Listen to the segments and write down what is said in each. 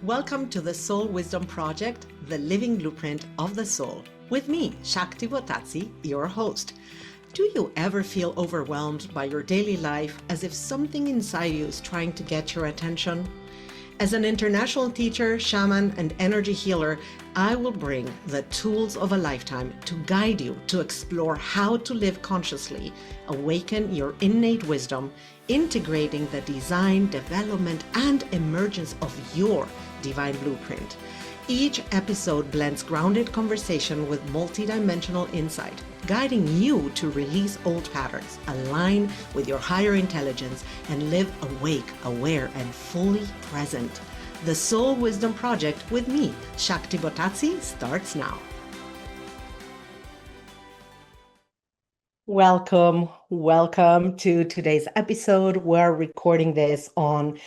Welcome to the Soul Wisdom Project, the living blueprint of the soul, with me, Shakti Bottazzi, your host. Do you ever feel overwhelmed by your daily life as if something inside you is trying to get your attention? As an international teacher, shaman, and energy healer, I will bring the tools of a lifetime to guide you to explore how to live consciously, awaken your innate wisdom, integrating the design, development, and emergence of your divine blueprint. Each episode blends grounded conversation with multidimensional insight, guiding you to release old patterns, align with your higher intelligence, and live awake, aware, and fully present. The Soul Wisdom Project with me, Shakti Bottazzi, starts now. Welcome to today's episode. We're recording this on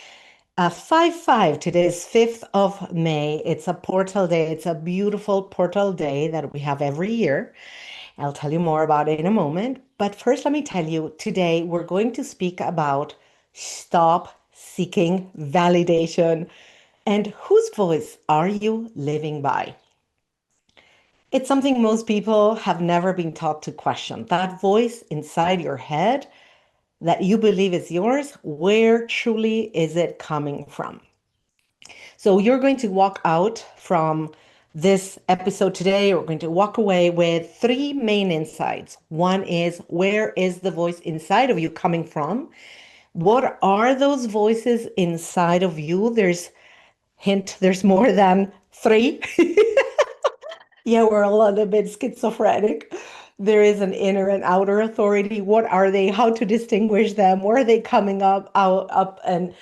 5/5. Today is 5th of May. It's a portal day. It's a beautiful portal day that we have every year. I'll tell you more about it in a moment. But first, let me tell you, today we're going to speak about stop seeking validation and whose voice are you living by? It's something most people have never been taught to question. That voice inside your head that you believe is yours, where truly is it coming from? So you're going to walk out from this episode today. We're going to walk away with three main insights. One is, where is the voice inside of you coming from? What are those voices inside of you? There's more than three. Yeah, we're a little bit schizophrenic. There is an inner and outer authority. What are they? How to distinguish them? Where are they coming up, and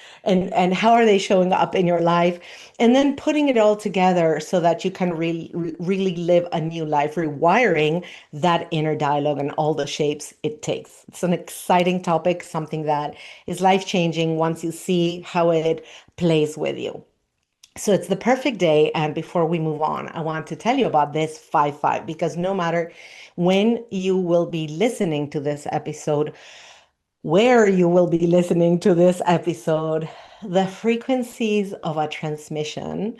how are they showing up in your life? And then putting it all together so that you can really live a new life, rewiring that inner dialogue and all the shapes it takes. It's an exciting topic, something that is life-changing once you see how it plays with you. So it's the perfect day. And before we move on, I want to tell you about this 5/5 because no matter when you will be listening to this episode, where you will be listening to this episode, the frequencies of a transmission,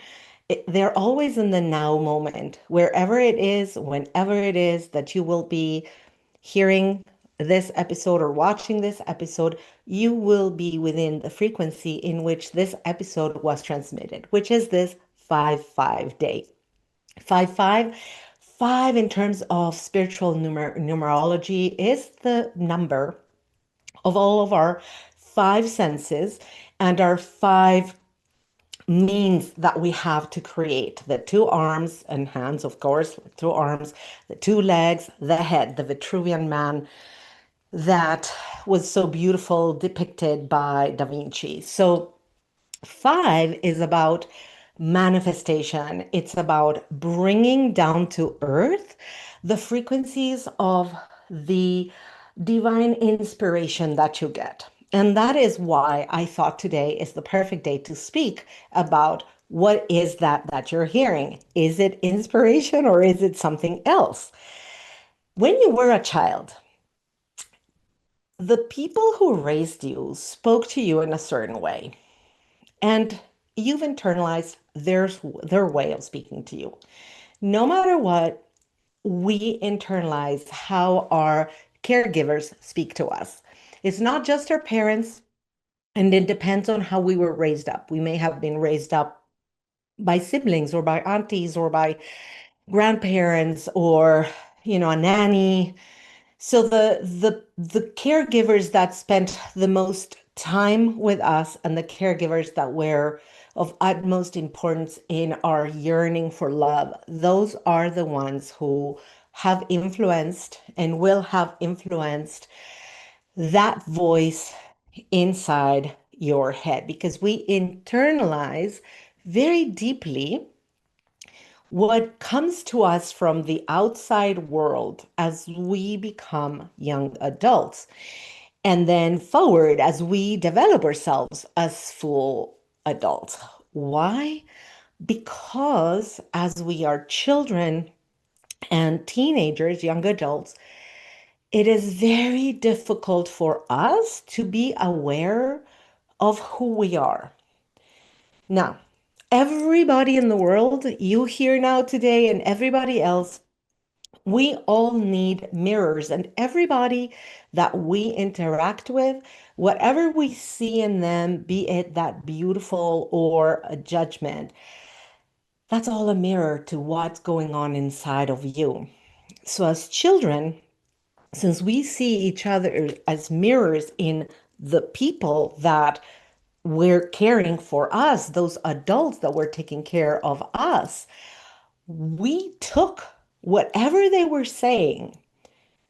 they're always in the now moment, wherever it is, whenever it is that you will be hearing this episode or watching this episode, you will be within the frequency in which this episode was transmitted, which is this 5/5 day. 5/5, five in terms of spiritual numerology is the number of all of our five senses and our five means that we have to create the two arms and hands, of course, two arms, the two legs, the head, the Vitruvian man that was so beautiful depicted by Da Vinci. So 5 is about manifestation. It's about bringing down to earth the frequencies of the divine inspiration that you get. And that is why I thought today is the perfect day to speak about what is that you're hearing. Is it inspiration or is it something else? When you were a child, the people who raised you spoke to you in a certain way, and you've internalized their way of speaking to you. No matter what, we internalize how our caregivers speak to us. It's not just our parents, and it depends on how we were raised up. We may have been raised up by siblings or by aunties or by grandparents or, a nanny. So the caregivers that spent the most time with us and the caregivers that were of utmost importance in our yearning for love, those are the ones who have influenced and will have influenced that voice inside your head because we internalize very deeply what comes to us from the outside world as we become young adults, and then forward as we develop ourselves as full adults. Why? Because as we are children and teenagers, young adults, it is very difficult for us to be aware of who we are. Now, Everybody in the world, you here now today, and everybody else, we all need mirrors. And everybody that we interact with, whatever we see in them, be it that beautiful or a judgment, that's all a mirror to what's going on inside of you. So, as children, since we see each other as mirrors in the people that we're caring for us, those adults that were taking care of us, we took whatever they were saying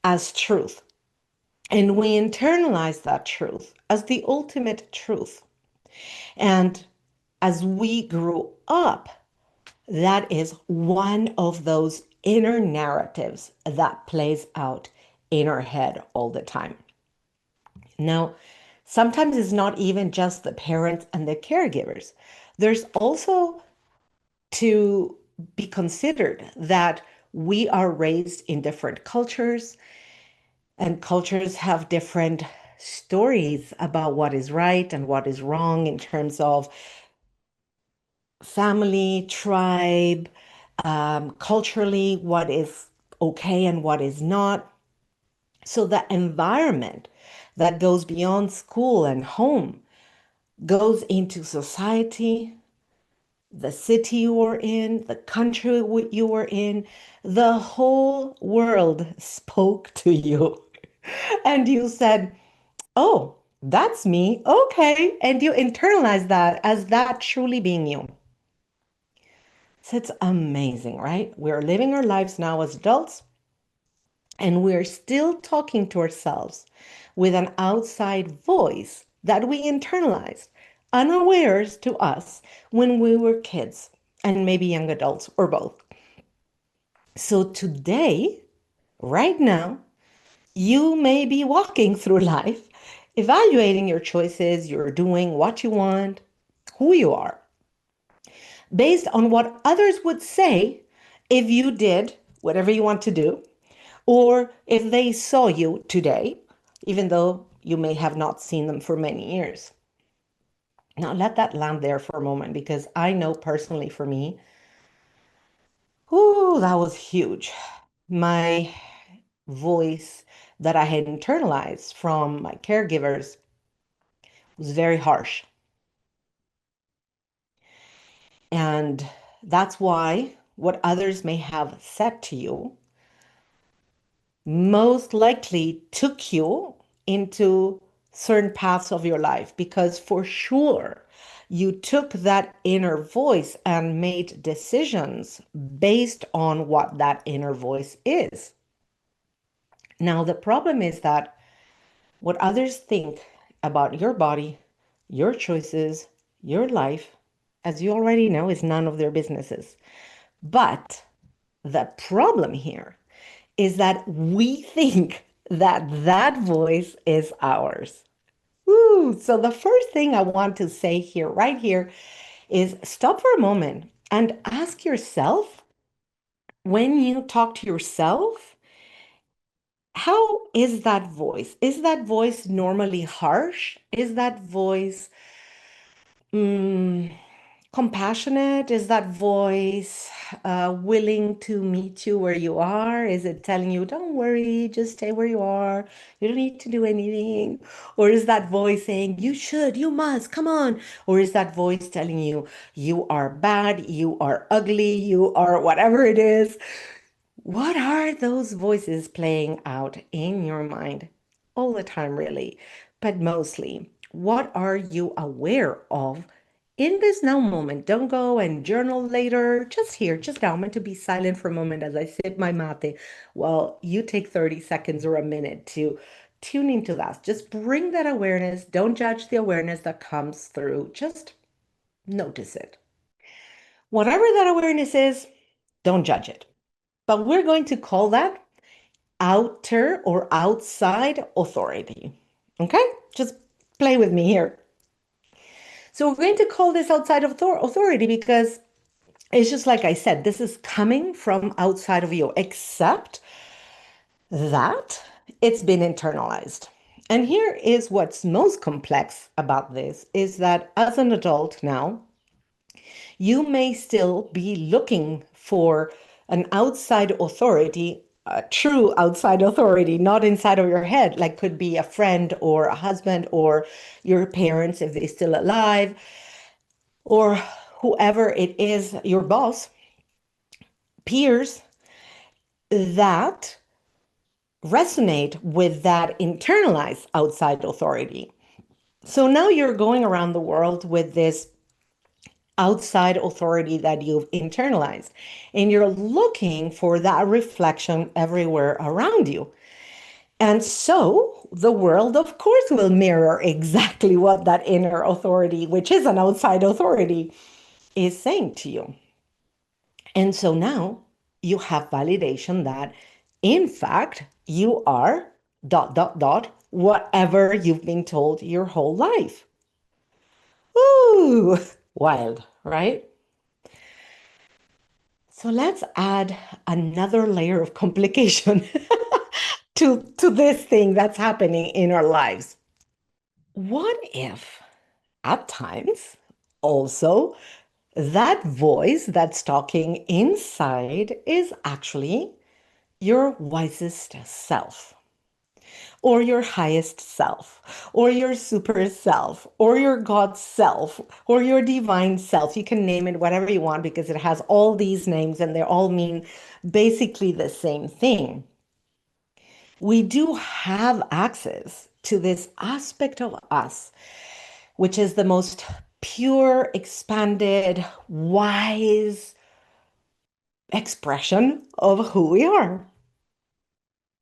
as truth and we internalized that truth as the ultimate truth. And as we grew up, that is one of those inner narratives that plays out in our head all the time. Now, sometimes it's not even just the parents and the caregivers. There's also to be considered that we are raised in different cultures, and cultures have different stories about what is right and what is wrong in terms of family, tribe, culturally, what is okay and what is not. So the environment that goes beyond school and home goes into society, the city you were in, the country you were in, the whole world spoke to you. And you said, oh, that's me. Okay. And you internalize that as that truly being you. So it's amazing, right? We're living our lives now as adults, and we're still talking to ourselves with an outside voice that we internalized, unawares to us when we were kids and maybe young adults or both. So today, right now, you may be walking through life, evaluating your choices, you're doing what you want, who you are, based on what others would say if you did whatever you want to do, or if they saw you today, even though you may have not seen them for many years. Now, let that land there for a moment because I know personally for me, ooh, that was huge. My voice that I had internalized from my caregivers was very harsh. And that's why what others may have said to you most likely took you into certain paths of your life because for sure you took that inner voice and made decisions based on what that inner voice is. Now, the problem is that what others think about your body, your choices, your life, as you already know, is none of their businesses. But the problem here is that we think that that voice is ours. Woo! So the first thing I want to say here, right here, is stop for a moment and ask yourself when you talk to yourself, how is that voice? Is that voice normally harsh? Is that voice mm, compassionate? Is that voice willing to meet you where you are? Is it telling you, don't worry, just stay where you are? You don't need to do anything. Or is that voice saying, you should, you must, come on? Or is that voice telling you, you are bad, you are ugly, you are whatever it is? What are those voices playing out in your mind all the time, really? But mostly, what are you aware of in this now moment? Don't go and journal later. Just here, just now. I'm going to be silent for a moment as I sip my mate. Well, you take 30 seconds or a minute to tune into that. Just bring that awareness. Don't judge the awareness that comes through. Just notice it. Whatever that awareness is, don't judge it. But we're going to call that outer or outside authority. Okay? Just play with me here. So we're going to call this outside of authority because it's just like I said, this is coming from outside of you, except that it's been internalized. And here is what's most complex about this is that as an adult now, You may still be looking for an outside authority, a true outside authority, not inside of your head, like could be a friend or a husband or your parents if they're still alive, or whoever it is, your boss, peers that resonate with that internalized outside authority. So now you're going around the world with this outside authority that you've internalized, and you're looking for that reflection everywhere around you. And so the world, of course, will mirror exactly what that inner authority, which is an outside authority, is saying to you. And so now you have validation that, in fact, you are dot, dot, dot, whatever you've been told your whole life. Ooh, wild, right? So let's add another layer of complication to this thing that's happening in our lives. What if at times also that voice that's talking inside is actually your wisest self, or your highest self, or your super self, or your God self, or your divine self? You can name it whatever you want because it has all these names and they all mean basically the same thing. We do have access to this aspect of us, which is the most pure, expanded, wise expression of who we are.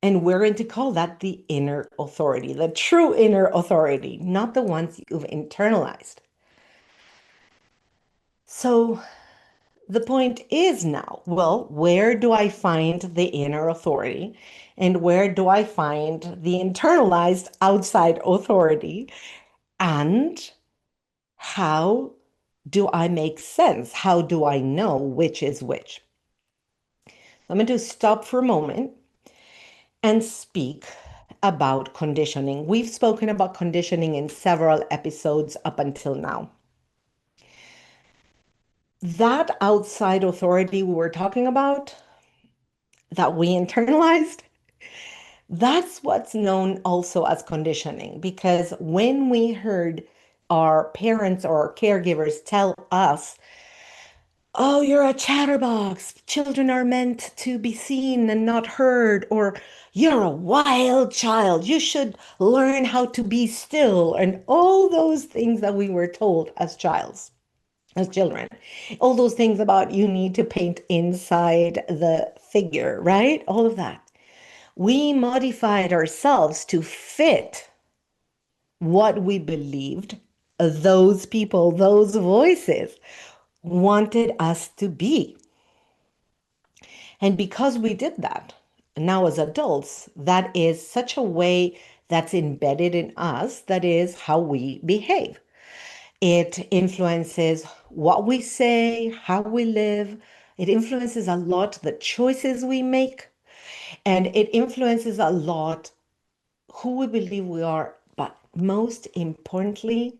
And we're going to call that the inner authority, the true inner authority, not the ones you've internalized. So the point is now, well, where do I find the inner authority? And where do I find the internalized outside authority? And how do I make sense? How do I know which is which? I'm going to stop for a moment and speak about conditioning. We've spoken about conditioning in several episodes up until now. That outside authority we were talking about, that we internalized, that's what's known also as conditioning. Because when we heard our parents or our caregivers tell us, oh, you're a chatterbox. Children are meant to be seen and not heard. Or you're a wild child. You should learn how to be still. And all those things that we were told as children. All those things about you need to paint inside the figure, right? All of that. We modified ourselves to fit what we believed those people, those voices wanted us to be. And because we did that, now as adults, that is such a way that's embedded in us, that is how we behave. It influences what we say, how we live. It influences a lot the choices we make. And it influences a lot who we believe we are. But most importantly,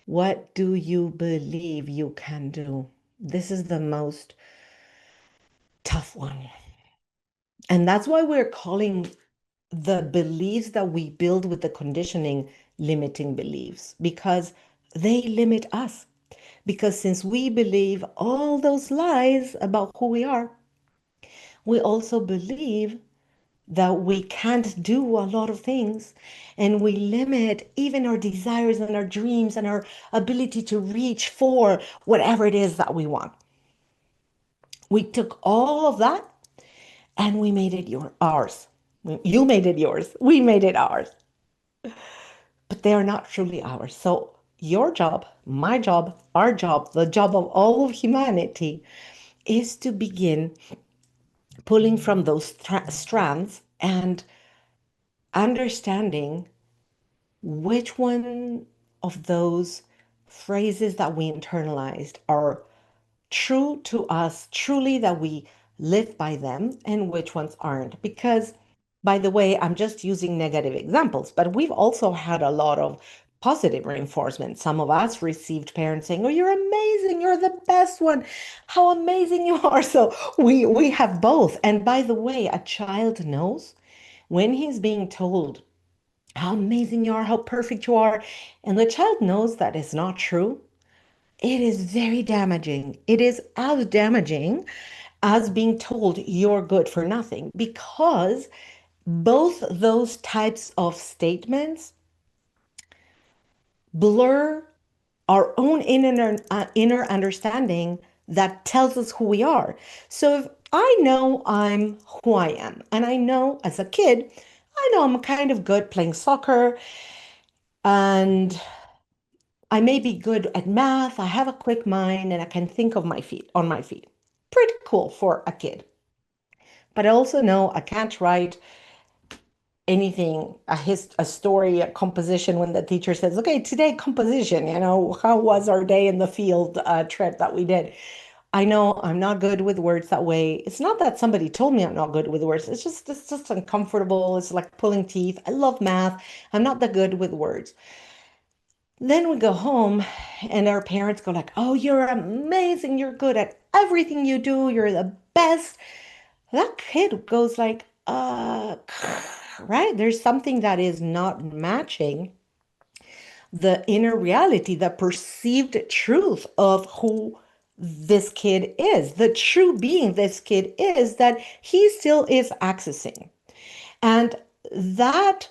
what do you believe you can do? This is the most tough one. And that's why we're calling the beliefs that we build with the conditioning limiting beliefs, because they limit us. Because since we believe all those lies about who we are, we also believe that we can't do a lot of things, and we limit even our desires and our dreams and our ability to reach for whatever it is that we want. We took all of that and we made it ours. You made it yours. We made it ours. But they are not truly ours. So your job, my job, our job, the job of all of humanity is to begin pulling from those strands and understanding which one of those phrases that we internalized are true to us, truly that we live by them, and which ones aren't. Because, by the way, I'm just using negative examples, but we've also had a lot of positive reinforcement. Some of us received parents saying, "Oh, you're amazing, you're the best one. How amazing you are." So we have both. And by the way, a child knows when he's being told how amazing you are, how perfect you are, and the child knows that is not true. It is very damaging. It is as damaging as being told you're good for nothing, because both those types of statements blur our own inner understanding that tells us who we are. So if I know I'm who I am, and I know as a kid, I know I'm kind of good playing soccer, and I may be good at math, I have a quick mind, and I can think of my feet on my feet. Pretty cool for a kid. But I also know I can't write anything, a story, a composition, when the teacher says, "Okay, today composition, how was our day in the field trip that we did?" I know I'm not good with words that way. It's not that somebody told me I'm not good with words. It's just uncomfortable. It's like pulling teeth. I love math. I'm not that good with words. Then we go home and our parents go like, "Oh, you're amazing. You're good at everything you do. You're the best." That kid goes like, right? There's something that is not matching the inner reality, the perceived truth of who this kid is, the true being this kid is, that he still is accessing. And that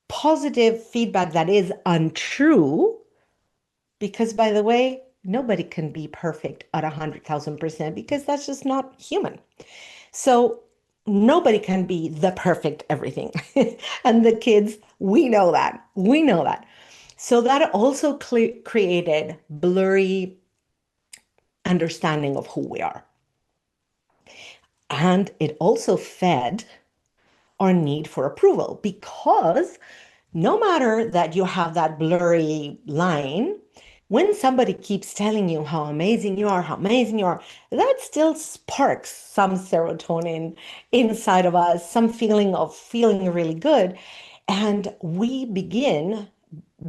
positive feedback that is untrue, because by the way, nobody can be perfect at 100,000% because that's just not human. So nobody can be the perfect everything. And the kids, we know that. We know that. So that also created blurry understanding of who we are. And it also fed our need for approval, because no matter that you have that blurry line, when somebody keeps telling you how amazing you are, how amazing you are, that still sparks some serotonin inside of us, some feeling of feeling really good. And we begin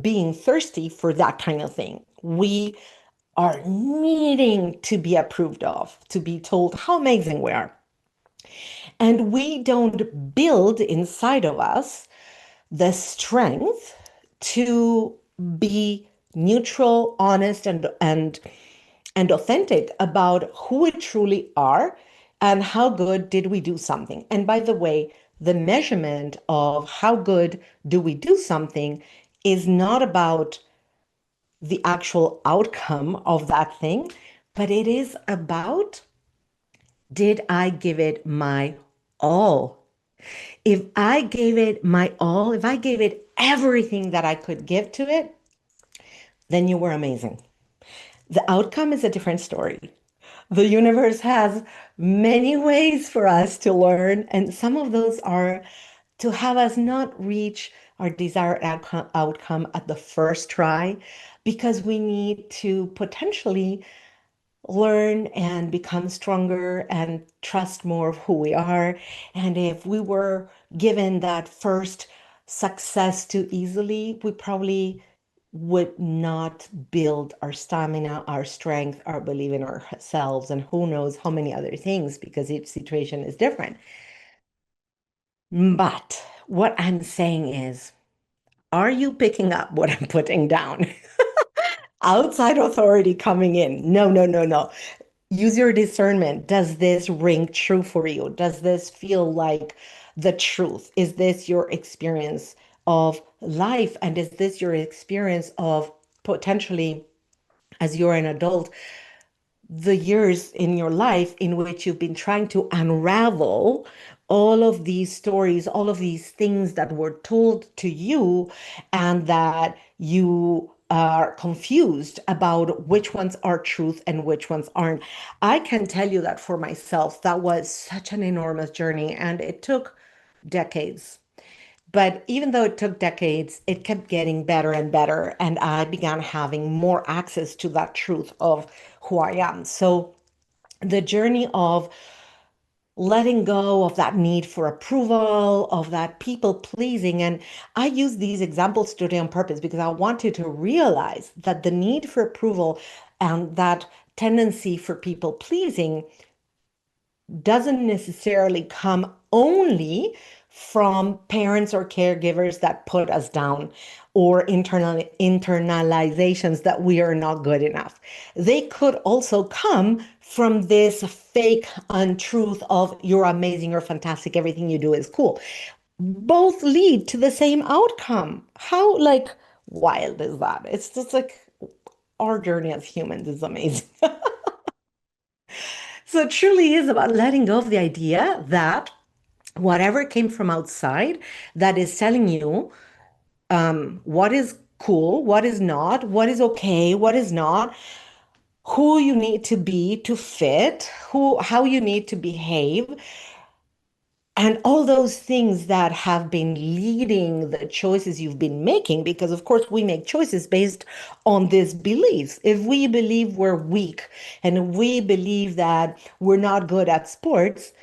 being thirsty for that kind of thing. We are needing to be approved of, to be told how amazing we are. And we don't build inside of us the strength to be neutral, honest, and authentic about who we truly are and how good did we do something. And by the way, the measurement of how good do we do something is not about the actual outcome of that thing, but it is about, did I give it my all? If I gave it my all, if I gave it everything that I could give to it, then you were amazing. The outcome is a different story. The universe has many ways for us to learn, and some of those are to have us not reach our desired outcome at the first try, because we need to potentially learn and become stronger and trust more of who we are. And if we were given that first success too easily, we probably would not build our stamina, our strength, our belief in ourselves, and who knows how many other things, because each situation is different. But what I'm saying is, are you picking up what I'm putting down? Outside authority coming in. No, no, no, no. Use your discernment. Does this ring true for you? Does this feel like the truth? Is this your experience of life? And is this your experience of potentially, as you're an adult, the years in your life in which you've been trying to unravel all of these stories, all of these things that were told to you, and that you are confused about which ones are truth and which ones aren't. I can tell you that for myself, that was such an enormous journey, and it took decades. But even though it took decades, it kept getting better and better. And I began having more access to that truth of who I am. So the journey of letting go of that need for approval, of that people pleasing. And I use these examples today on purpose because I want you to realize that the need for approval and that tendency for people pleasing doesn't necessarily come only from parents or caregivers that put us down or internalizations that we are not good enough. They could also come from this fake untruth of you're amazing, you're fantastic, everything you do is cool. Both lead to the same outcome. How like wild is that? It's just like our journey as humans is amazing. So it truly is about letting go of the idea that whatever came from outside that is telling you what is cool, what is not, what is okay, what is not, who you need to be to fit, how you need to behave, and all those things that have been leading the choices you've been making, because of course we make choices based on these beliefs. If we believe we're weak and we believe that we're not good at sports,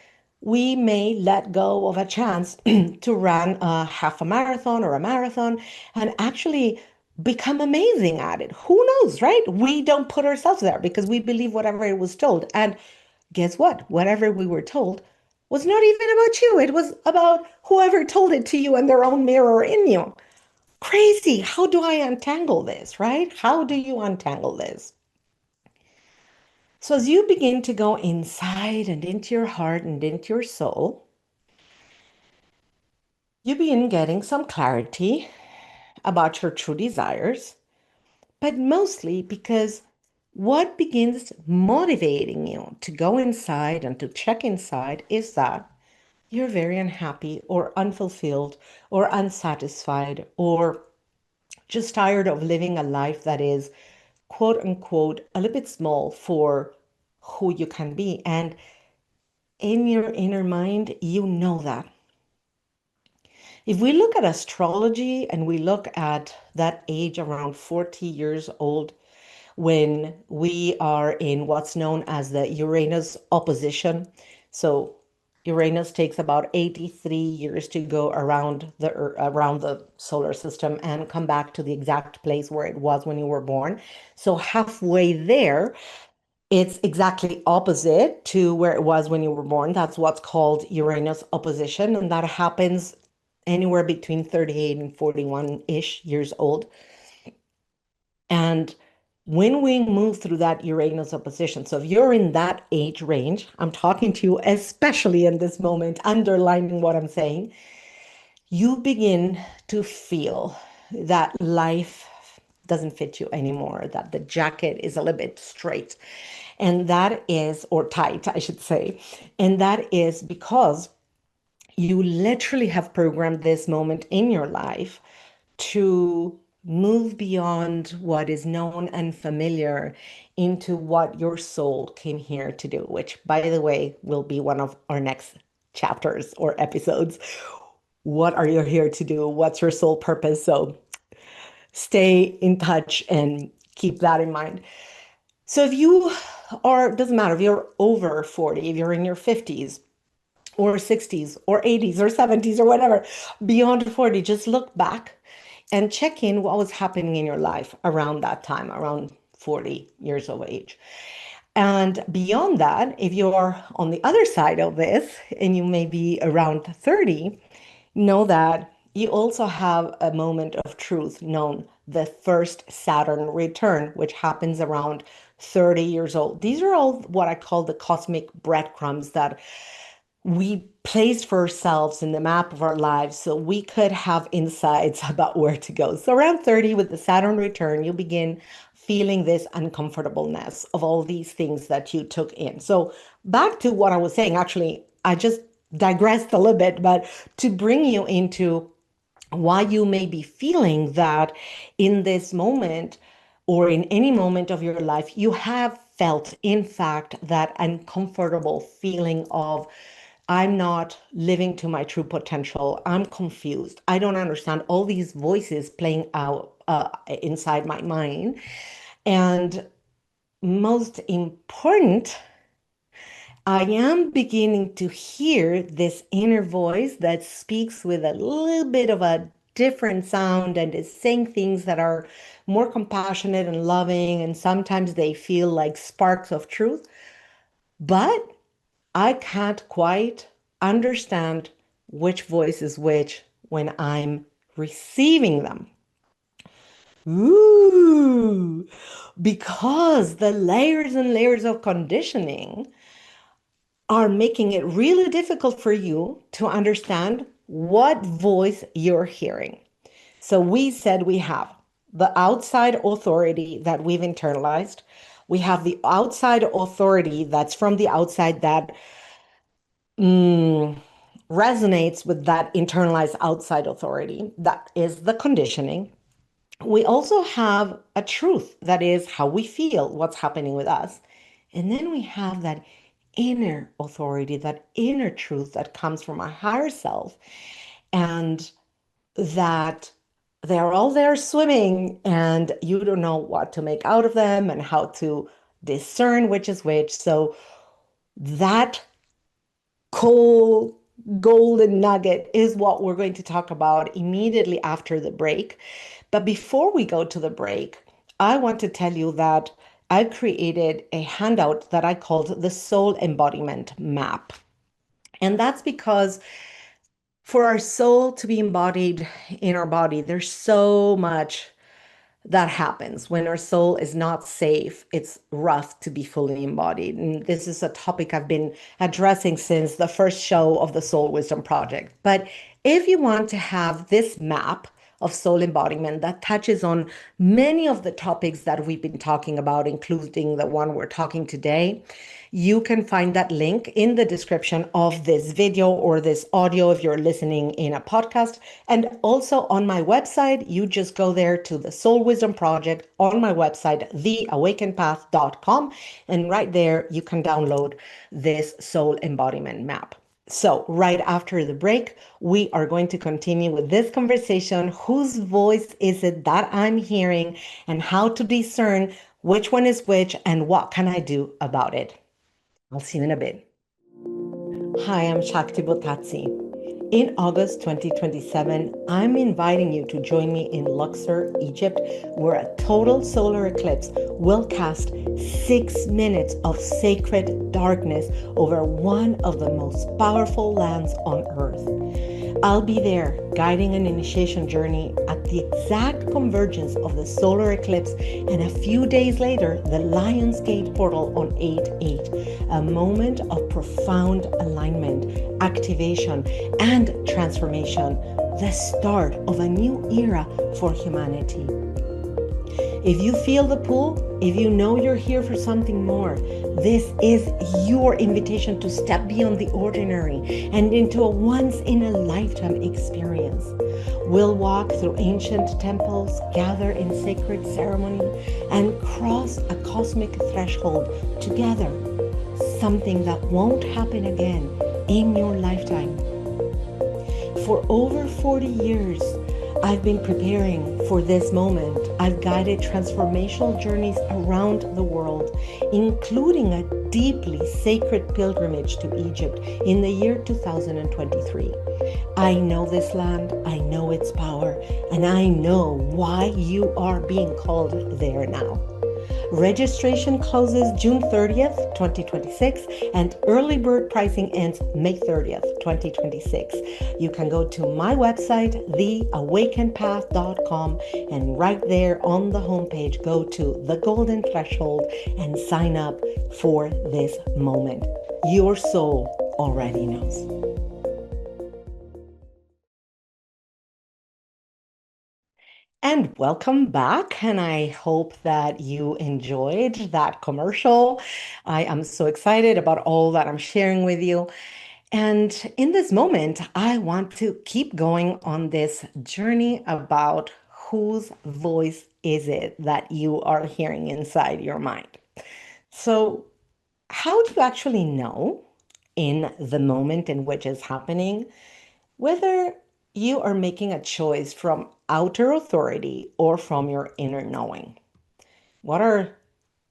we may let go of a chance to run a half a marathon or a marathon and actually become amazing at it. Who knows, right? We don't put ourselves there because we believe whatever it was told. And guess what? Whatever we were told was not even about you. It was about whoever told it to you and their own mirror in you. Crazy. How do I untangle this, right? How do you untangle this? So, as you begin to go inside and into your heart and into your soul, you begin getting some clarity about your true desires, but mostly because what begins motivating you to go inside and to check inside is that you're very unhappy or unfulfilled or unsatisfied or just tired of living a life that is quote unquote a little bit small for who you can be. And in your inner mind, you know that. If we look at astrology and we look at that age around 40 years old, when we are in what's known as the Uranus opposition. So Uranus takes about 83 years to go around the solar system and come back to the exact place where it was when you were born. So halfway there, it's exactly opposite to where it was when you were born. That's what's called Uranus opposition, and that happens anywhere between 38 and 41-ish years old. And when we move through that Uranus opposition, so if you're in that age range, I'm talking to you especially in this moment, underlining what I'm saying, you begin to feel that life doesn't fit you anymore, that the jacket is a little bit straight. And that is, or tight, I should say. And that is because you literally have programmed this moment in your life to move beyond what is known and familiar into what your soul came here to do, which, by the way, will be one of our next chapters or episodes. What are you here to do? What's your soul purpose? So stay in touch and keep that in mind. So if you are, doesn't matter if you're over 40, if you're in your 50s, or 60s or 80s or 70s or whatever, beyond 40, just look back and check in what was happening in your life around that time, around 40 years of age. And beyond that, if you're on the other side of this and you may be around 30, know that you also have a moment of truth known the first Saturn return, which happens around 30 years old. These are all what I call the cosmic breadcrumbs that we placed for ourselves in the map of our lives so we could have insights about where to go. So around 30 with the Saturn return, you begin feeling this uncomfortableness of all these things that you took in. So back to what I was saying, actually, I just digressed a little bit, but to bring you into why you may be feeling that in this moment or in any moment of your life, you have felt, in fact, that uncomfortable feeling of, I'm not living to my true potential. I'm confused. I don't understand all these voices playing out inside my mind. And most important, I am beginning to hear this inner voice that speaks with a little bit of a different sound and is saying things that are more compassionate and loving, and sometimes they feel like sparks of truth. But I can't quite understand which voice is which when I'm receiving them. Ooh, because the layers and layers of conditioning are making it really difficult for you to understand what voice you're hearing. So we said we have the outside authority that we've internalized. We have the outside authority that's from the outside that mm, resonates with that internalized outside authority. That is the conditioning. We also have a truth that is how we feel, what's happening with us. And then we have that inner authority, that inner truth that comes from our higher self, and that they're all there swimming, and you don't know what to make out of them and how to discern which is which. So, that cool golden nugget is what we're going to talk about immediately after the break. But before we go to the break, I want to tell you that I created a handout that I called the Soul Embodiment Map. And that's because for our soul to be embodied in our body, there's so much that happens when our soul is not safe. It's rough to be fully embodied. And this is a topic I've been addressing since the first show of the Soul Wisdom Project. But if you want to have this map of soul embodiment that touches on many of the topics that we've been talking about, including the one we're talking today, you can find that link in the description of this video or this audio if you're listening in a podcast. And also on my website, you just go there to the Soul Wisdom Project on my website, theawakenpath.com. And right there, you can download this soul embodiment map. So, right after the break, we are going to continue with this conversation. Whose voice is it that I'm hearing, and how to discern which one is which, and what can I do about it? I'll see you in a bit. Hi, I'm Shakti Bottazzi. In August 2027, I'm inviting you to join me in Luxor, Egypt, where a total solar eclipse will cast 6 minutes of sacred darkness over one of the most powerful lands on Earth. I'll be there guiding an initiation journey at the exact convergence of the solar eclipse and a few days later, the Lion's Gate portal on 8/8, a moment of profound alignment, activation, and transformation, the start of a new era for humanity. If you feel the pull, if you know you're here for something more, this is your invitation to step beyond the ordinary and into a once-in-a-lifetime experience. We'll walk through ancient temples, gather in sacred ceremony, and cross a cosmic threshold together, something that won't happen again in your lifetime. For over 40 years, I've been preparing for this moment. I've guided transformational journeys around the world, including a deeply sacred pilgrimage to Egypt in the year 2023. I know this land, I know its power, and I know why you are being called there now. Registration closes June 30th, 2026, and early bird pricing ends May 30th, 2026. You can go to my website, theawakenpath.com, and right there on the homepage, go to the golden threshold and sign up for this moment. Your soul already knows. And welcome back. And I hope that you enjoyed that commercial. I am so excited about all that I'm sharing with you. And in this moment, I want to keep going on this journey about whose voice is it that you are hearing inside your mind. So, how do you actually know in the moment in which it's happening whether you are making a choice from outer authority or from your inner knowing? What are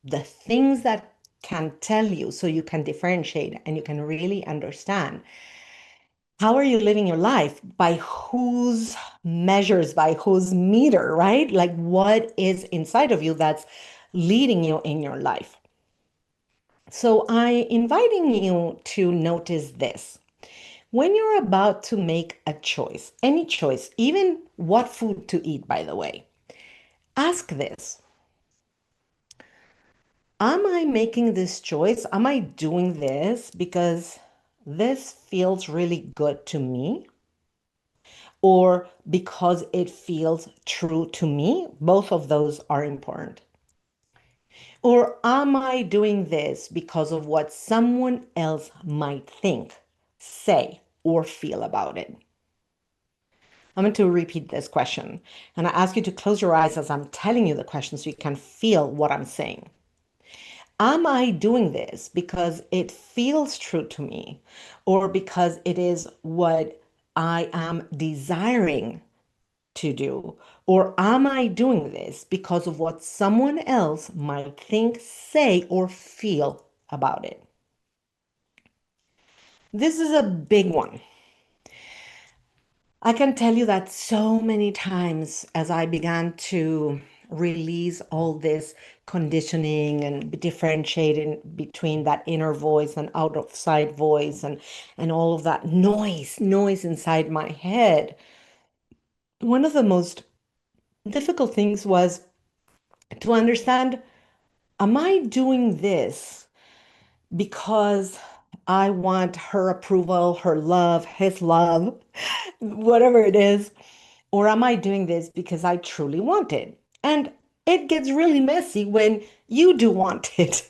the things that can tell you so you can differentiate and you can really understand how are you living your life, by whose measures, by whose meter, right? Like what is inside of you that's leading you in your life. So I inviting you to notice this. When you're about to make a choice, any choice, even what food to eat, by the way, ask this. Am I making this choice? Am I doing this because this feels really good to me? Or because it feels true to me? Both of those are important. Or am I doing this because of what someone else might think, say, or feel about it? I'm going to repeat this question. And I ask you to close your eyes as I'm telling you the question so you can feel what I'm saying. Am I doing this because it feels true to me or because it is what I am desiring to do? Or am I doing this because of what someone else might think, say, or feel about it? This is a big one. I can tell you that so many times as I began to release all this conditioning and differentiating between that inner voice and out of sight voice and all of that noise inside my head. One of the most difficult things was to understand, am I doing this because I want her approval, her love, his love, whatever it is? Or am I doing this because I truly want it? And it gets really messy when you do want it.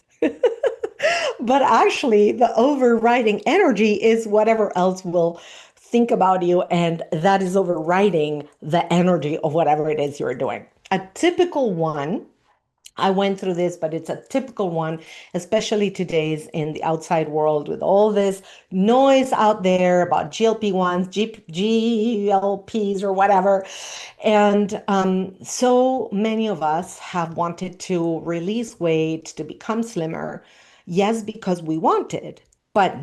But actually, the overriding energy is whatever else will think about you, and that is overriding the energy of whatever it is you're doing. A typical one, I went through this, but it's a typical one, especially today's in the outside world with all this noise out there about GLP-1s, GLPs, or whatever. And so many of us have wanted to release weight, to become slimmer. Yes, because we wanted, but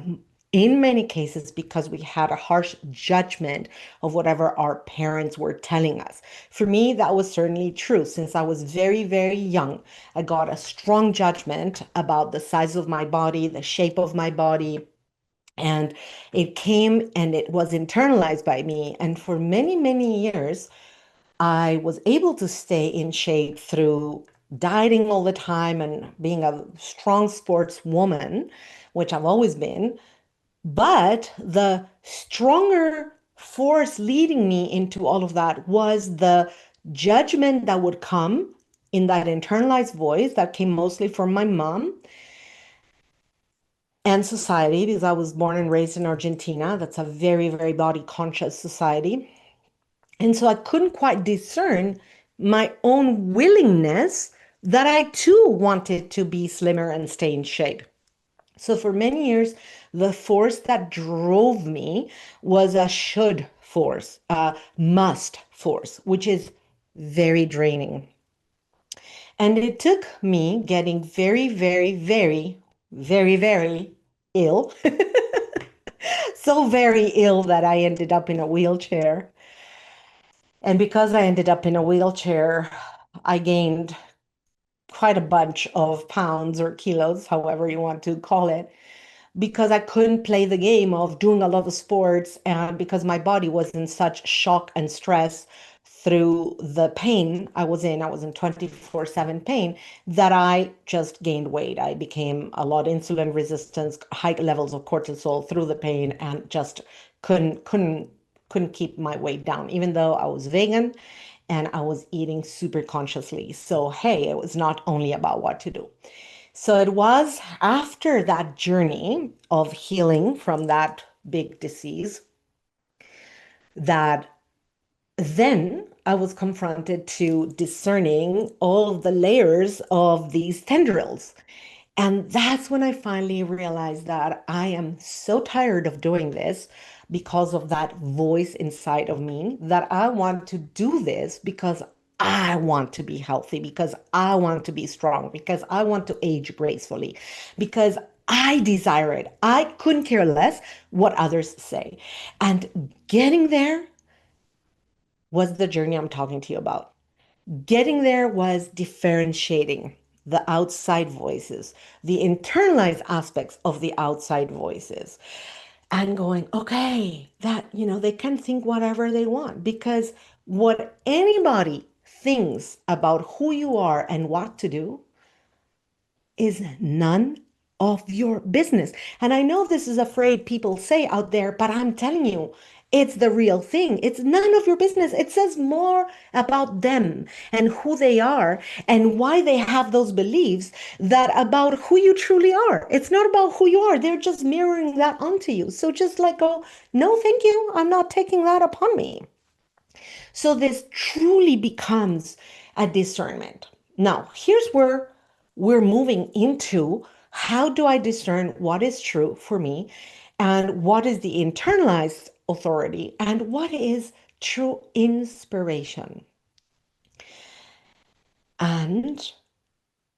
in many cases because we had a harsh judgment of whatever our parents were telling us. For me, that was certainly true. Since I was very, very young, I got a strong judgment about the size of my body, the shape of my body. And it came and it was internalized by me. And for many, many years, I was able to stay in shape through dieting all the time and being a strong sports woman, which I've always been. But the stronger force leading me into all of that was the judgment that would come in that internalized voice that came mostly from my mom and society, because I was born and raised in Argentina. That's a very, very body conscious society. And so I couldn't quite discern my own willingness that I too wanted to be slimmer and stay in shape. So for many years, the force that drove me was a should force, a must force, which is very draining. And it took me getting very, very, very, very, very ill. So very ill that I ended up in a wheelchair. And because I ended up in a wheelchair, I gained quite a bunch of pounds or kilos, however you want to call it, because I couldn't play the game of doing a lot of sports and because my body was in such shock and stress through the pain I was in. I was in 24/7 pain that I just gained weight. I became a lot insulin resistance, high levels of cortisol through the pain and just couldn't keep my weight down, even though I was vegan and I was eating super consciously. So, hey, it was not only about what to do. So it was after that journey of healing from that big disease that then I was confronted to discerning all of the layers of these tendrils. And that's when I finally realized that I am so tired of doing this because of that voice inside of me that I want to do this because I want to be healthy, because I want to be strong, because I want to age gracefully, because I desire it. I couldn't care less what others say. And getting there was the journey I'm talking to you about. Getting there was differentiating the outside voices, the internalized aspects of the outside voices, and going, okay, they can think whatever they want, because what anybody thinks about who you are and what to do is none of your business. And I know this is afraid people say out there, but I'm telling you, it's the real thing. It's none of your business. It says more about them and who they are and why they have those beliefs that about who you truly are. It's not about who you are. They're just mirroring that onto you. So just let go. No, thank you. I'm not taking that upon me. So this truly becomes a discernment. Now, here's where we're moving into: how do I discern what is true for me, and what is the internalized authority, and what is true inspiration? And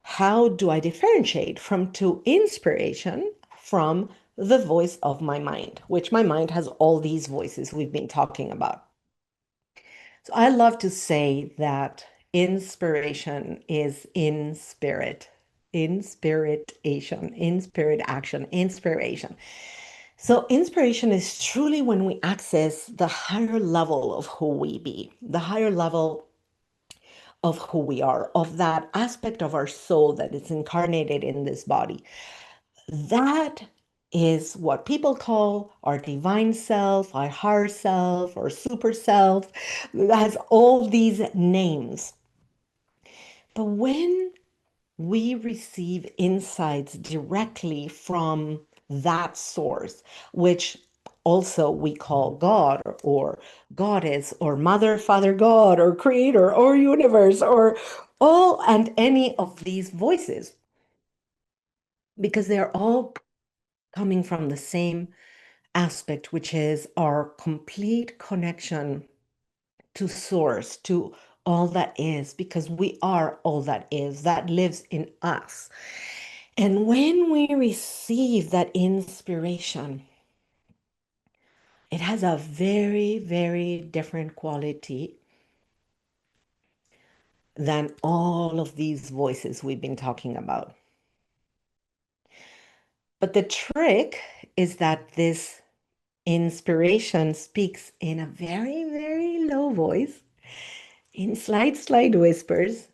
how do I differentiate from true inspiration from the voice of my mind, which my mind has all these voices we've been talking about? So I love to say that inspiration is in spirit, in spirit action, inspiration. So inspiration is truly when we access the higher level of who we be, the higher level of who we are, of that aspect of our soul that is incarnated in this body. That is what people call our divine self, our higher self, or super self. It has all these names. But when we receive insights directly from that source, which also we call God or Goddess or Mother, Father God or Creator or Universe or all and any of these voices, because they're all coming from the same aspect, which is our complete connection to source, to all that is, because we are all that is, that lives in us. And when we receive that inspiration, it has a very, very different quality than all of these voices we've been talking about. But the trick is that this inspiration speaks in a very, very low voice, in slight, slight whispers.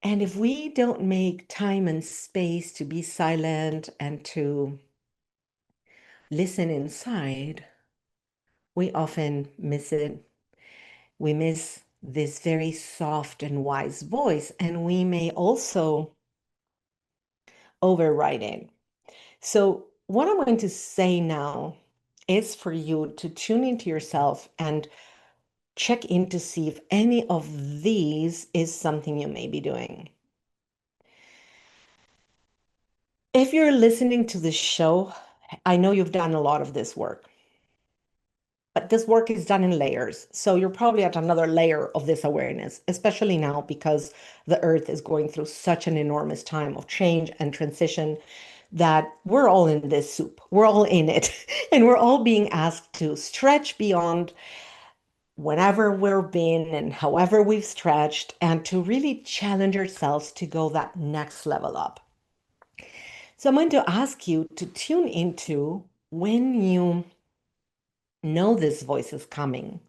And if we don't make time and space to be silent and to listen inside, we often miss it. We miss this very soft and wise voice, and we may also override it. So, what I'm going to say now is for you to tune into yourself and check in to see if any of these is something you may be doing. If you're listening to this show, I know you've done a lot of this work, but this work is done in layers. So you're probably at another layer of this awareness, especially now because the earth is going through such an enormous time of change and transition that we're all in this soup. We're all in it. And we're all being asked to stretch beyond whenever we've been and however we've stretched, and to really challenge ourselves to go that next level up. So I'm going to ask you to tune into when you know this voice is coming.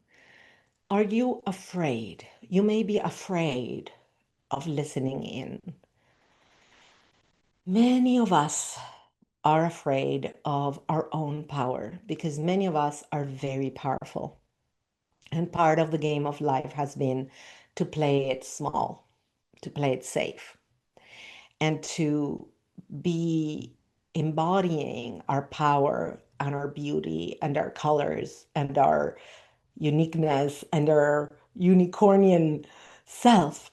Are you afraid? You may be afraid of listening in. Many of us are afraid of our own power because many of us are very powerful. And part of the game of life has been to play it small, to play it safe, and to be embodying our power and our beauty and our colors and our uniqueness and our unicornian self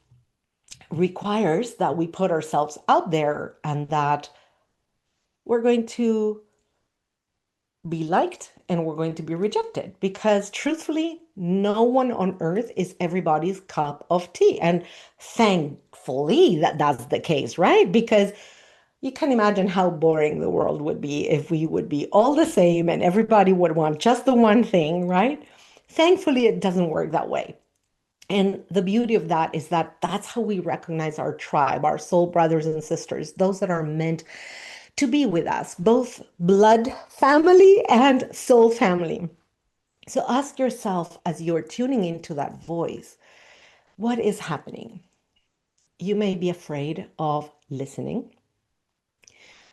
requires that we put ourselves out there and that we're going to be liked and we're going to be rejected, because truthfully, No one on earth is everybody's cup of tea. And thankfully that that's the case, right? Because you can imagine how boring the world would be if we would be all the same and everybody would want just the one thing, right? Thankfully, it doesn't work that way. And the beauty of that is that that's how we recognize our tribe, our soul brothers and sisters, those that are meant to be with us, both blood family and soul family. So ask yourself as you're tuning into that voice, what is happening? You may be afraid of listening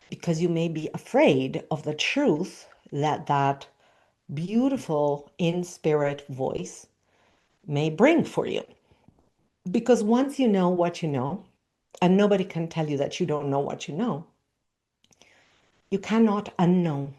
because you may be afraid of the truth that that beautiful in spirit voice may bring for you. Because once you know what you know, and nobody can tell you that you don't know what you know, you cannot unknow.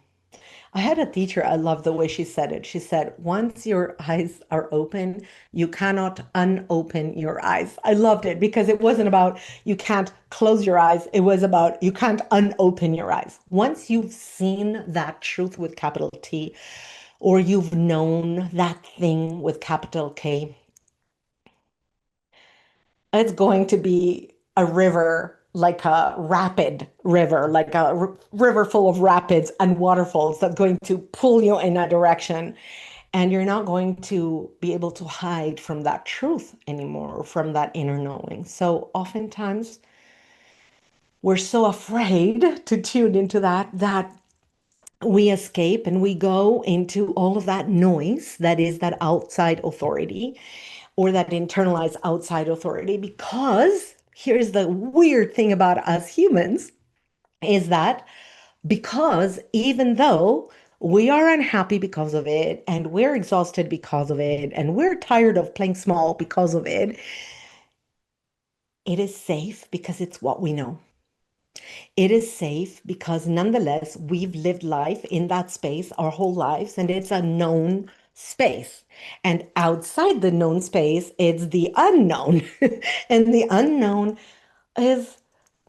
I had a teacher, I love the way she said it. She said, once your eyes are open, you cannot unopen your eyes. I loved it because it wasn't about you can't close your eyes. It was about you can't unopen your eyes. Once you've seen that truth with capital T, or you've known that thing with capital K, it's going to be a river, like a rapid river, like a river full of rapids and waterfalls that's going to pull you in a direction. And you're not going to be able to hide from that truth anymore, from that inner knowing. So oftentimes we're so afraid to tune into that we escape and we go into all of that noise that is that outside authority or that internalized outside authority. Because here's the weird thing about us humans is that because even though we are unhappy because of it and we're exhausted because of it and we're tired of playing small because of it, it is safe because it's what we know. It is safe because nonetheless, we've lived life in that space our whole lives, and it's a known space. And outside the known space, it's the unknown. And the unknown is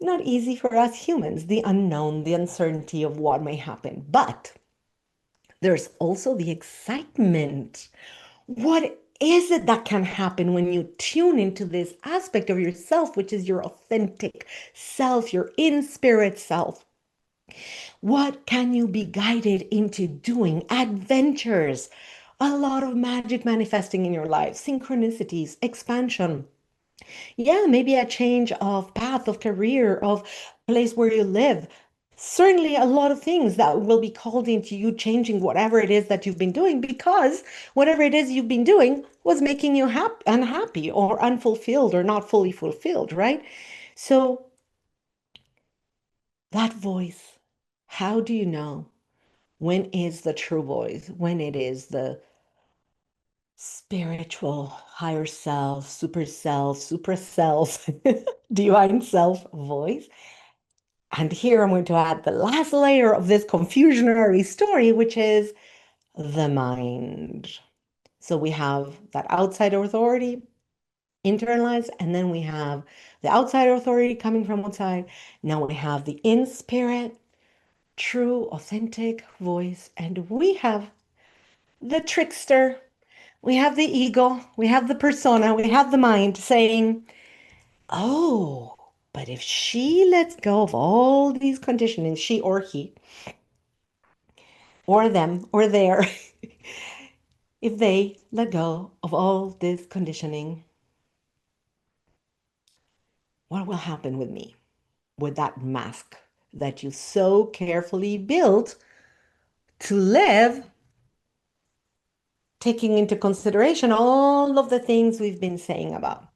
not easy for us humans, the unknown, the uncertainty of what may happen. But there's also the excitement. What is it that can happen when you tune into this aspect of yourself, which is your authentic self, your in spirit self? What can you be guided into doing? Adventures, a lot of magic manifesting in your life, synchronicities, expansion. Yeah, maybe a change of path, of career, of place where you live. Certainly a lot of things that will be called into you changing whatever it is that you've been doing because whatever it is you've been doing was making you unhappy or unfulfilled or not fully fulfilled, right? So that voice, how do you know when is the true voice, when it is the spiritual higher self, super self, divine self voice? And here I'm going to add the last layer of this confusionary story, which is the mind. So we have that outside authority internalized, and then we have the outside authority coming from outside. Now we have the in spirit, true, authentic voice, and we have the trickster, we have the ego, we have the persona, we have the mind saying, oh, but if she lets go of all these conditionings, she or he, or them, or their, if they let go of all this conditioning, what will happen with me? With that mask that you so carefully built to live, taking into consideration all of the things we've been saying about,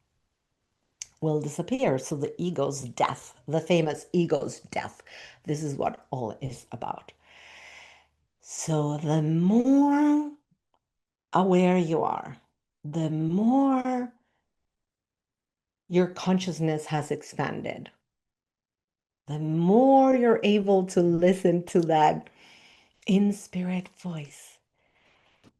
will disappear. So the ego's death, the famous ego's death, this is what all is about. So the more aware you are, the more your consciousness has expanded, the more you're able to listen to that in spirit voice,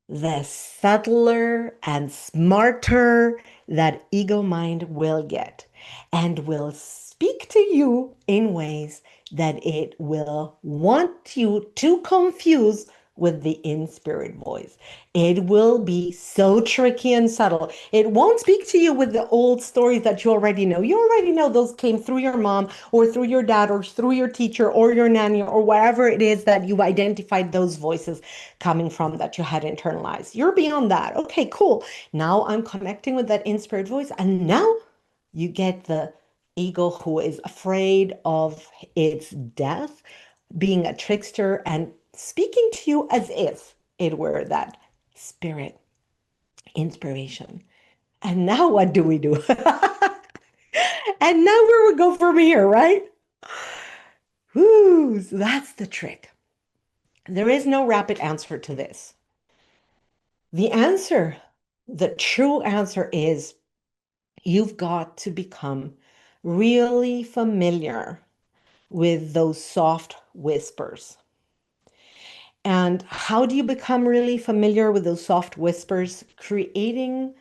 the subtler and smarter that ego mind will get and will speak to you in ways that it will want you to confuse with the in spirit voice. It will be so tricky and subtle. It won't speak to you with the old stories that you already know. You already know those came through your mom or through your dad or through your teacher or your nanny or whatever it is that you identified those voices coming from that you had internalized. You're beyond that. Okay, cool. Now I'm connecting with that in spirit voice. And now you get the ego who is afraid of its death, being a trickster and speaking to you as if it were that spirit inspiration. And now what do we do? And now where we go from here, right? Whoo, so that's the trick. There is no rapid answer to this. The answer, the true answer is you've got to become really familiar with those soft whispers. And how do you become really familiar with those soft whispers? Creating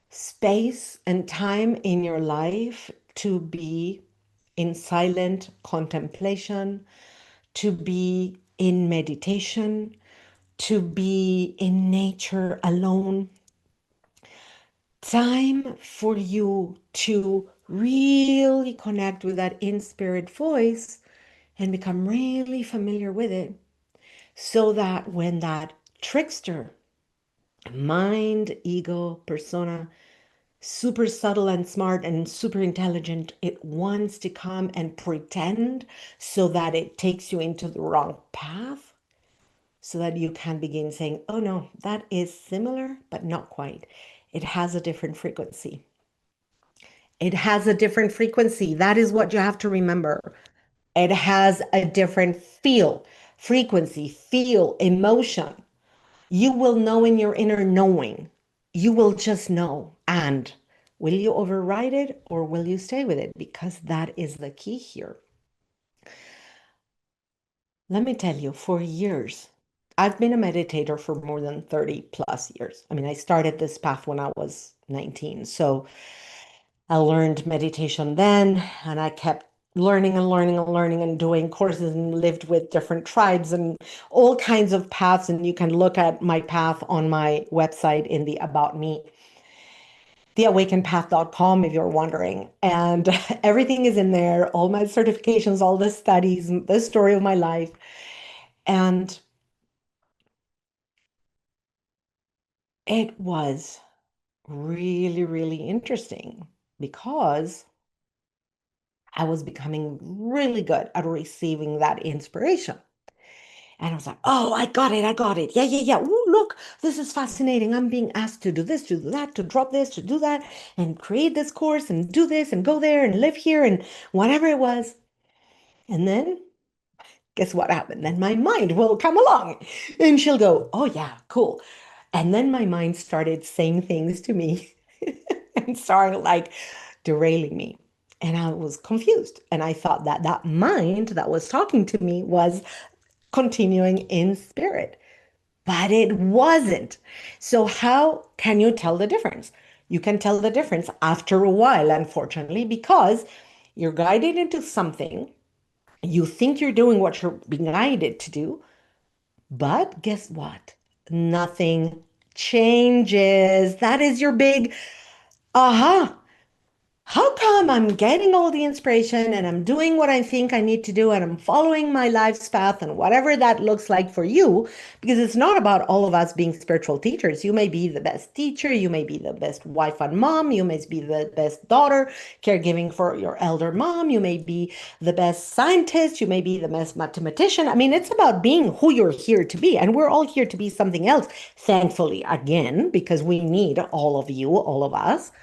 space and time in your life to be in silent contemplation, to be in meditation, to be in nature alone. Time for you to really connect with that in spirit voice and become really familiar with it so that when that trickster, mind, ego, persona, super subtle and smart and super intelligent, it wants to come and pretend so that it takes you into the wrong path, so that you can begin saying, oh no, that is similar, but not quite. It has a different frequency. It has a different frequency. That is what you have to remember. It has a different feel, frequency, feel, emotion. You will know in your inner knowing. You will just know. And will you override it or will you stay with it? Because that is the key here. Let me tell you, for years, I've been a meditator for more than 30 plus years. I mean, I started this path when I was 19. So I learned meditation then, and I kept learning and learning and learning and doing courses and lived with different tribes and all kinds of paths. And you can look at my path on my website in the About Me, theawakenpath.com, if you're wondering. And everything is in there, all my certifications, all the studies, the story of my life. And it was really, really interesting because I was becoming really good at receiving that inspiration. And I was like, oh, I got it. I got it. Yeah, yeah, yeah. Ooh, look, this is fascinating. I'm being asked to do this, to do that, to drop this, to do that, and create this course and do this and go there and live here and whatever it was. And then guess what happened? Then my mind will come along and she'll go, oh, yeah, cool. And then my mind started saying things to me and started like derailing me. And I was confused. And I thought that that mind that was talking to me was continuing in spirit, but it wasn't. So, how can you tell the difference? You can tell the difference after a while, unfortunately, because you're guided into something. You think you're doing what you're being guided to do, but guess what? Nothing changes. That is your big aha. How come I'm getting all the inspiration and I'm doing what I think I need to do and I'm following my life's path and whatever that looks like for you? Because it's not about all of us being spiritual teachers. You may be the best teacher, you may be the best wife and mom, you may be the best daughter, caregiving for your elder mom, you may be the best scientist, you may be the best mathematician. I mean, it's about being who you're here to be. And we're all here to be something else, thankfully, again, because we need all of you, all of us.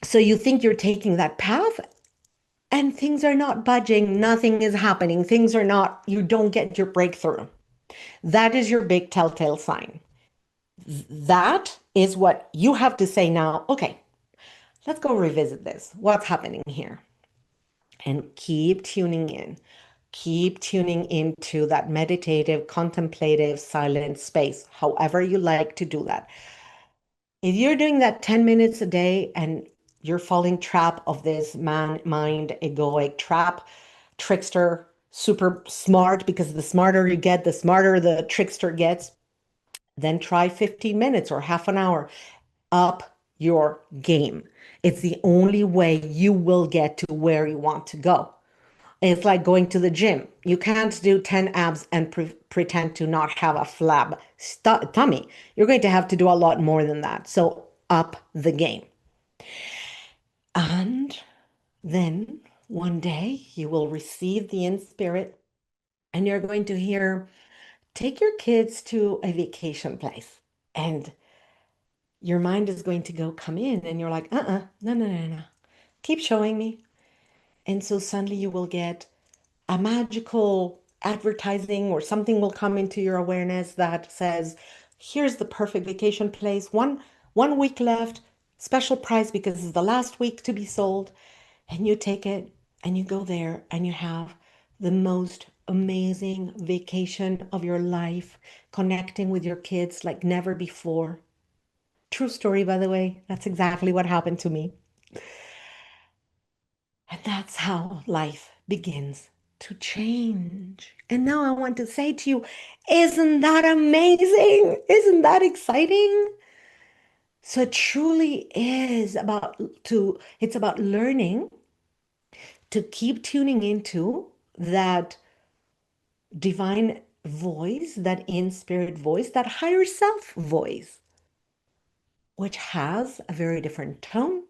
So you think you're taking that path and things are not budging, nothing is happening, things are not, you don't get your breakthrough. That is your big telltale sign. That is what you have to say now. Okay, let's go revisit this. What's happening here? And keep tuning in. Keep tuning into that meditative, contemplative, silent space, however you like to do that. If you're doing that 10 minutes a day and you're falling trap of this man mind egoic trap, trickster, super smart, because the smarter you get, the smarter the trickster gets. Then try 15 minutes or half an hour. Up your game. It's the only way you will get to where you want to go. It's like going to the gym. You can't do 10 abs and pretend to not have a flab tummy. You're going to have to do a lot more than that. So up the game. And then one day you will receive the in spirit and you're going to hear, take your kids to a vacation place. And your mind is going to go come in and you're like, no, no, no, no. Keep showing me. And so suddenly you will get a magical advertising or something will come into your awareness that says, here's the perfect vacation place. One week left, special price because it's the last week to be sold. And you take it and you go there and you have the most amazing vacation of your life, connecting with your kids like never before. True story, by the way. That's exactly what happened to me. And that's how life begins to change. And now I want to say to you, isn't that amazing? Isn't that exciting? So it truly is it's about learning to keep tuning into that divine voice, that in spirit voice, that higher self voice, which has a very different tone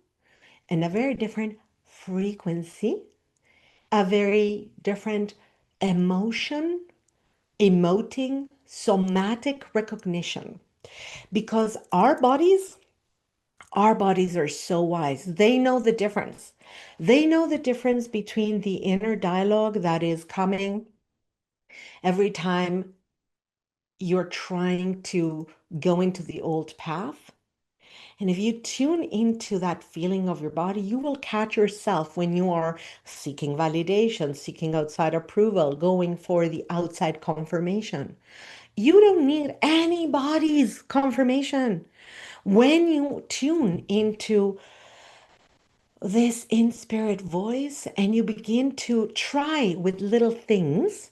and a very different frequency, a very different emotion, emoting, somatic recognition. Because our bodies are so wise. They know the difference. They know the difference between the inner dialogue that is coming every time you're trying to go into the old path. And if you tune into that feeling of your body, you will catch yourself when you are seeking validation, seeking outside approval, going for the outside confirmation. You don't need anybody's confirmation. When you tune into this in spirit voice and you begin to try with little things,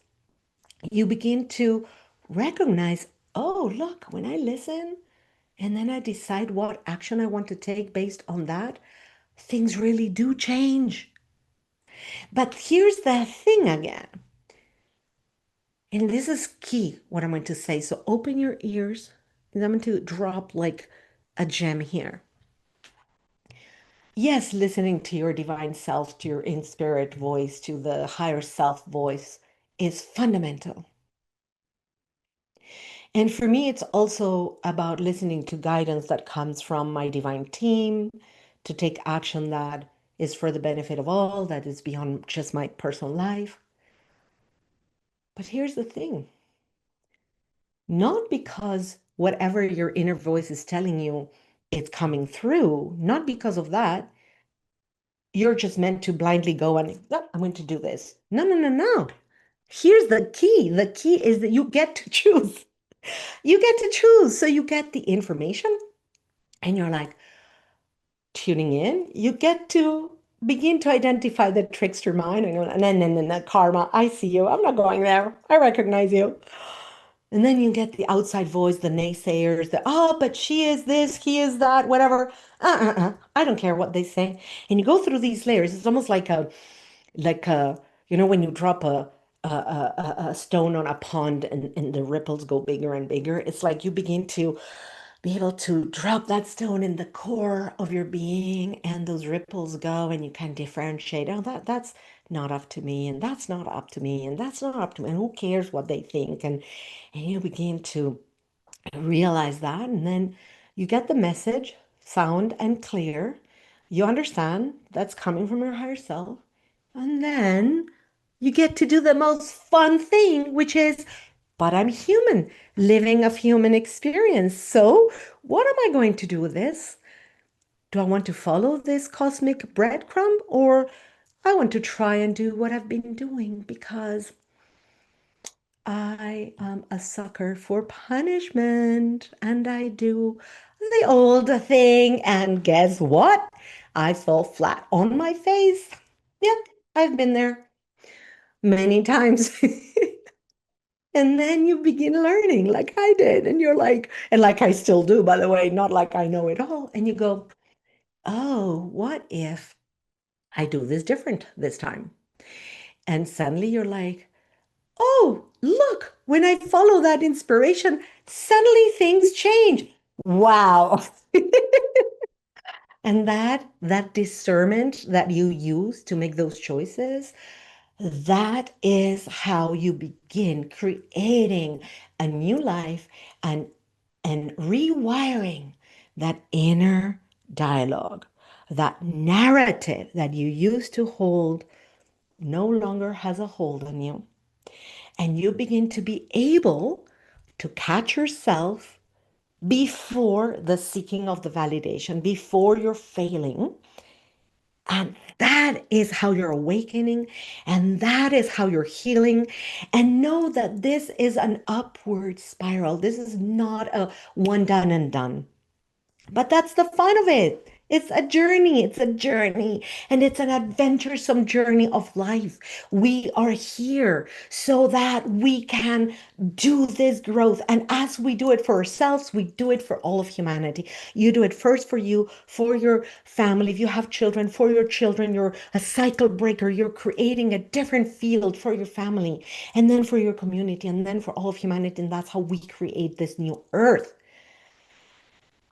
you begin to recognize, oh, look, when I listen and then I decide what action I want to take based on that, things really do change. But here's the thing again, and this is key what I'm going to say. So open your ears, and I'm going to drop like a gem here. Yes, listening to your divine self, to your in spirit voice, to the higher self voice is fundamental. And for me, it's also about listening to guidance that comes from my divine team to take action that is for the benefit of all, that is beyond just my personal life. But here's the thing, not because whatever your inner voice is telling you, it's coming through, not because of that, you're just meant to blindly go and, "No, I'm going to do this." No, no, no, no. Here's the key. The key is that you get to choose. You get to choose. So you get the information and you're like tuning in. You get to begin to identify the trickster mind and then the karma. I see you. I'm not going there. I recognize you. And then you get the outside voice, the naysayers, the, oh, but she is this, he is that, whatever. I don't care what they say. And you go through these layers. It's almost like a, when you drop a stone on a pond and the ripples go bigger and bigger. It's like you begin to be able to drop that stone in the core of your being and those ripples go and you can differentiate. Oh, that's not up to me, and that's not up to me, and that's not up to me. And who cares what they think? And you begin to realize that, and then you get the message sound and clear. You understand that's coming from your higher self. And then you get to do the most fun thing, which is, but I'm human, living a human experience. So, what am I going to do with this? Do I want to follow this cosmic breadcrumb, or I want to try and do what I've been doing because I am a sucker for punishment and I do the old thing. And guess what? I fall flat on my face. Yep, I've been there. many times. And then you begin learning like I did. And you're like, and like I still do, by the way, not like I know it all. And you go, oh, what if I do this different this time? And suddenly you're like, oh, look, when I follow that inspiration, suddenly things change. Wow. And that discernment that you use to make those choices, that is how you begin creating a new life and rewiring that inner dialogue. That narrative that you used to hold no longer has a hold on you. And you begin to be able to catch yourself before the seeking of the validation, before you're failing. And that is how you're awakening, and that is how you're healing. And know that this is an upward spiral. This is not a one done and done. But that's the fun of it. It's a journey. It's a journey. And it's an adventuresome journey of life. We are here so that we can do this growth. And as we do it for ourselves, we do it for all of humanity. You do it first for you, for your family. If you have children, for your children, you're a cycle breaker. You're creating a different field for your family, and then for your community, and then for all of humanity. And that's how we create this new earth.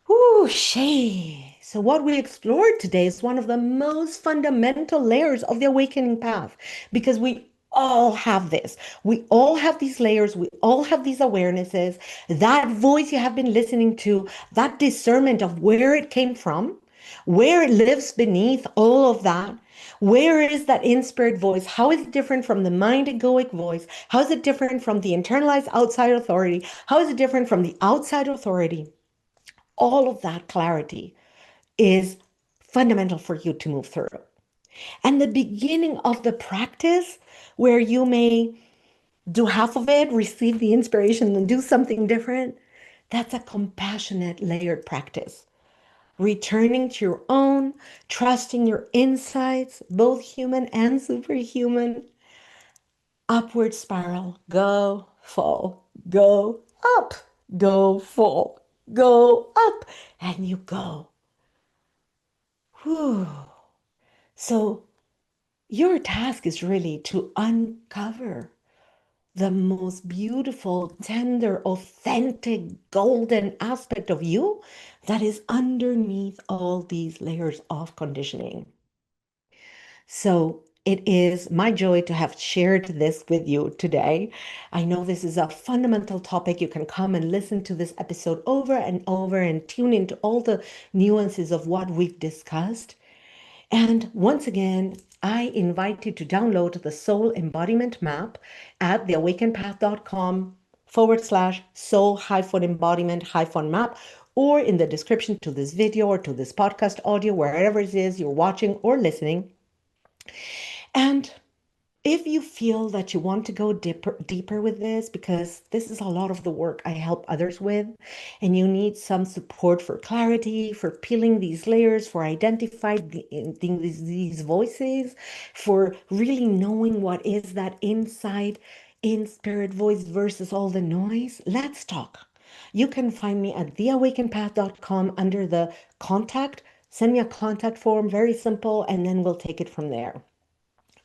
Whoo, Shay. So, what we explored today is one of the most fundamental layers of the awakening path because we all have this. We all have these layers. We all have these awarenesses. That voice you have been listening to, that discernment of where it came from, where it lives beneath all of that. Where is that in-spirit voice? How is it different from the mind egoic voice? How is it different from the internalized outside authority? How is it different from the outside authority? All of that clarity is fundamental for you to move through. And the beginning of the practice, where you may do half of it, receive the inspiration, and do something different, that's a compassionate, layered practice. Returning to your own, trusting your insights, both human and superhuman, upward spiral, go, fall, go, up, go, fall, go, up, and you go. Whew. So your task is really to uncover the most beautiful, tender, authentic, golden aspect of you that is underneath all these layers of conditioning. So it is my joy to have shared this with you today. I know this is a fundamental topic. You can come and listen to this episode over and over and tune into all the nuances of what we've discussed. And once again, I invite you to download the Soul Embodiment Map at theawakenpath.com/soul-embodiment-map, or in the description to this video or to this podcast audio, wherever it is you're watching or listening. And if you feel that you want to go deeper with this, because this is a lot of the work I help others with, and you need some support for clarity, for peeling these layers, for identifying these voices, for really knowing what is that inside in spirit voice versus all the noise, let's talk. You can find me at theawakenpath.com under the contact. Send me a contact form, very simple, and then we'll take it from there.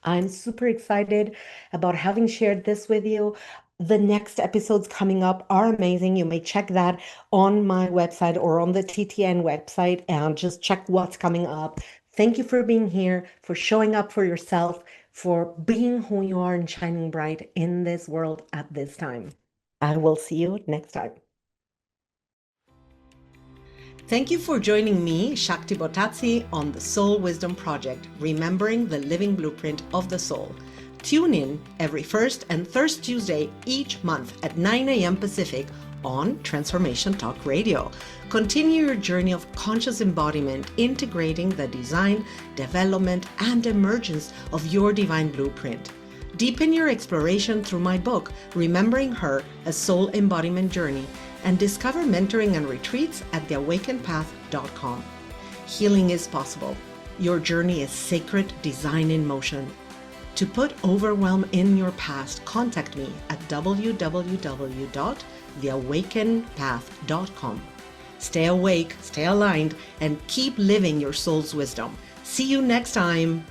I'm super excited about having shared this with you. The next episodes coming up are amazing. You may check that on my website or on the TTN website and just check what's coming up. Thank you for being here, for showing up for yourself, for being who you are and shining bright in this world at this time. I will see you next time. Thank you for joining me, Shakti Bottazzi, on the Soul Wisdom Project, remembering the living blueprint of the soul. Tune in every first and third Tuesday each month at 9 a.m. Pacific on Transformation Talk Radio. Continue your journey of conscious embodiment, integrating the design, development, and emergence of your divine blueprint. Deepen your exploration through my book, Remembering Her, A Soul Embodiment Journey, and discover mentoring and retreats at theawakenpath.com. Healing is possible. Your journey is sacred design in motion. To put overwhelm in your past, contact me at www.theawakenpath.com. Stay awake, stay aligned, and keep living your soul's wisdom. See you next time.